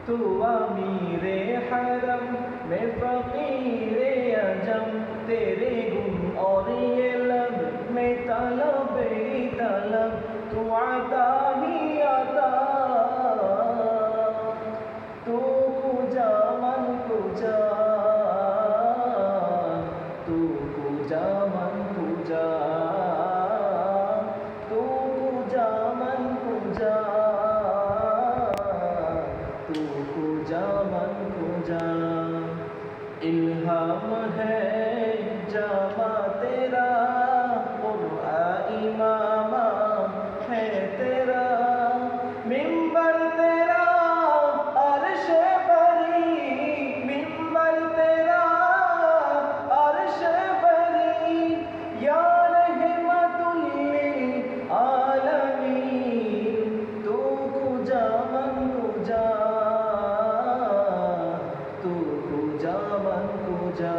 तू अमीरे हरम मैं फकीरे अजम तेरे गुण और ये लब मैं तलब ही तलब तू आता ही आता तू कुजा मन कुजा तू कुजा मन कुजा तू कुजा मन कुजा तू कुजा मन कुजा इल्हाम है जामा तेरा क़ुरआन इमामा है तेरा मिंबर तेरा अर्श बरी मिंबर तेरा अर्श बरी या रहमतुल लिल आलमीन तू कुजा मन कुजा तू कुजा मन कुजा